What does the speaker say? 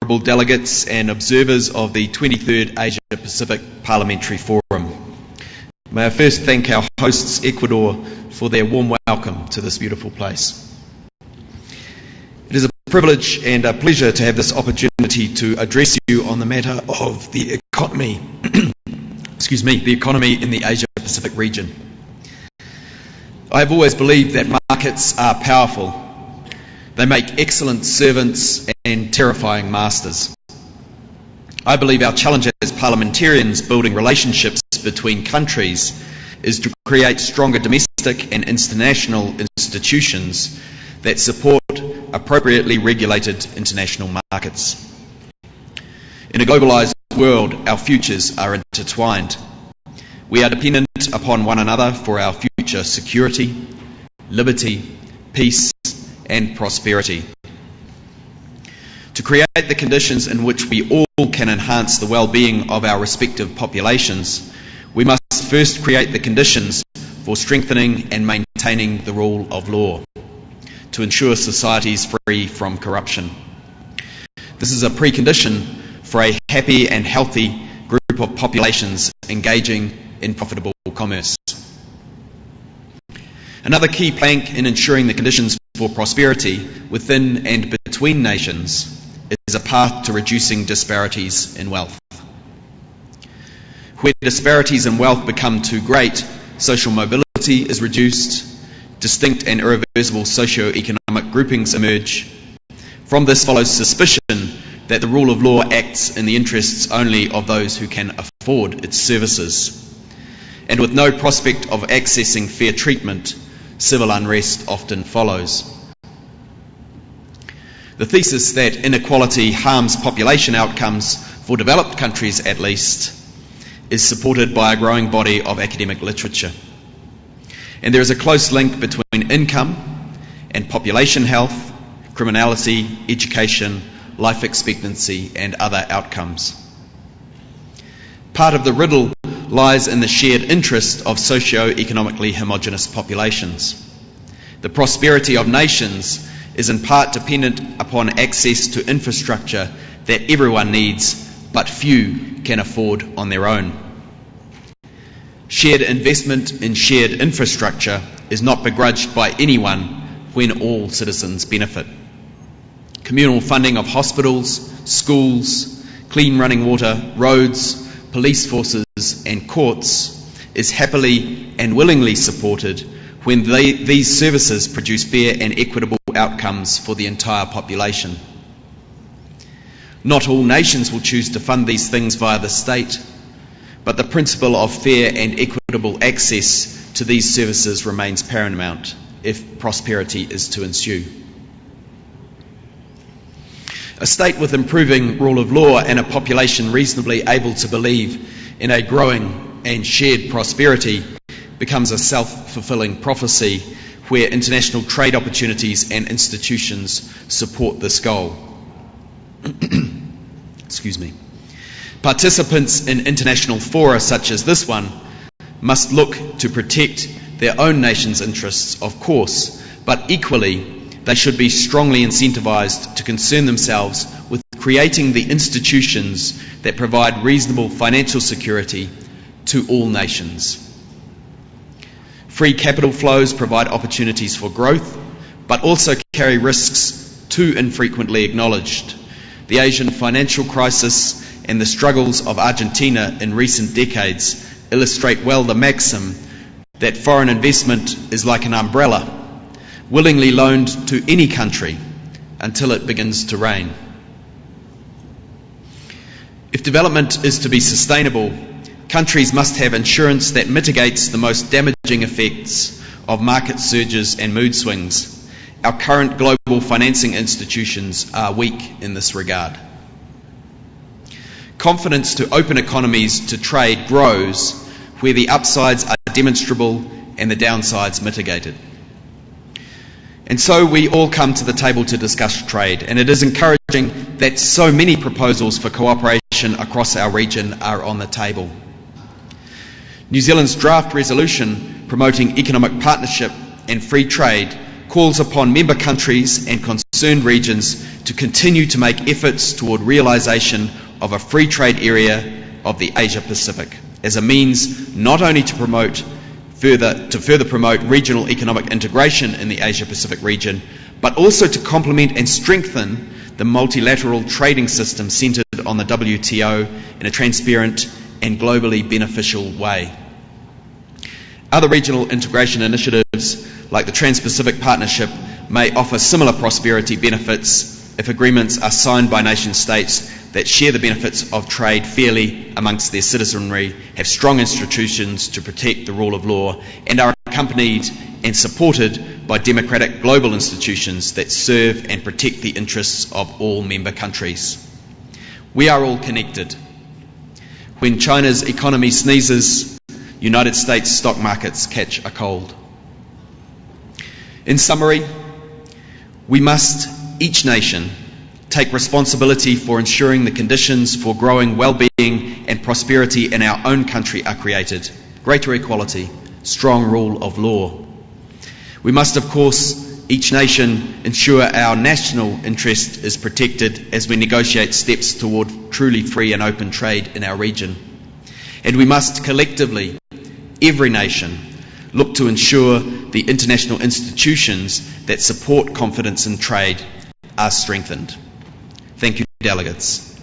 delegates and observers of the 23rd Asia Pacific Parliamentary Forum. May I first thank our hosts, Ecuador, for their warm welcome to this beautiful place. It is a privilege and a pleasure to have this opportunity to address you on the matter of the economy, the economy in the Asia Pacific region. I have always believed that markets are powerful. They make excellent servants and terrifying masters. I believe our challenge as parliamentarians building relationships between countries is to create stronger domestic and international institutions that support appropriately regulated international markets. In a globalised world, our futures are intertwined. We are dependent upon one another for our future security, liberty, peace, and prosperity. To create the conditions in which we all can enhance the well-being of our respective populations, we must first create the conditions for strengthening and maintaining the rule of law, to ensure societies free from corruption. This is a precondition for a happy and healthy group of populations engaging in profitable commerce. Another key plank in ensuring the conditions for prosperity within and between nations is a path to reducing disparities in wealth. Where disparities in wealth become too great, social mobility is reduced, distinct and irreversible socio-economic groupings emerge. From this follows suspicion that the rule of law acts in the interests only of those who can afford its services. And with no prospect of accessing fair treatment, civil unrest often follows. The thesis that inequality harms population outcomes, for developed countries at least, is supported by a growing body of academic literature. And there is a close link between income and population health, criminality, education, life expectancy, and other outcomes. Part of the riddle lies in the shared interest of socio-economically homogenous populations. The prosperity of nations is in part dependent upon access to infrastructure that everyone needs, but few can afford on their own. Shared investment in shared infrastructure is not begrudged by anyone when all citizens benefit. Communal funding of hospitals, schools, clean running water, roads, police forces and courts is happily and willingly supported when these services produce fair and equitable outcomes for the entire population. Not all nations will choose to fund these things via the state, but the principle of fair and equitable access to these services remains paramount if prosperity is to ensue. A state with improving rule of law and a population reasonably able to believe in a growing and shared prosperity becomes a self-fulfilling prophecy where international trade opportunities and institutions support this goal. Excuse me. Participants in international fora such as this one must look to protect their own nation's interests, of course, but equally they should be strongly incentivised to concern themselves with creating the institutions that provide reasonable financial security to all nations. Free capital flows provide opportunities for growth, but also carry risks too infrequently acknowledged. The Asian financial crisis and the struggles of Argentina in recent decades illustrate well the maxim that foreign investment is like an umbrella, willingly loaned to any country until it begins to rain. If development is to be sustainable, countries must have insurance that mitigates the most damaging effects of market surges and mood swings. Our current global financing institutions are weak in this regard. Confidence to open economies to trade grows where the upsides are demonstrable and the downsides mitigated. And so we all come to the table to discuss trade, and it is encouraging that so many proposals for cooperation across our region are on the table. New Zealand's draft resolution promoting economic partnership and free trade calls upon member countries and concerned regions to continue to make efforts toward realisation of a free trade area of the Asia Pacific as a means not only to further promote regional economic integration in the Asia Pacific region, but also to complement and strengthen the multilateral trading system centred on the WTO in a transparent and globally beneficial way. Other regional integration initiatives, like the Trans-Pacific Partnership, may offer similar prosperity benefits if agreements are signed by nation states that share the benefits of trade fairly amongst their citizenry, have strong institutions to protect the rule of law, and are accompanied and supported by democratic global institutions that serve and protect the interests of all member countries. We are all connected. When China's economy sneezes, United States stock markets catch a cold. In summary, we must, each nation, take responsibility for ensuring the conditions for growing well-being and prosperity in our own country are created. Greater equality, strong rule of law. We must, of course, each nation ensure our national interest is protected as we negotiate steps toward truly free and open trade in our region. And we must collectively, every nation, look to ensure the international institutions that support confidence in trade are strengthened. Thank you, delegates.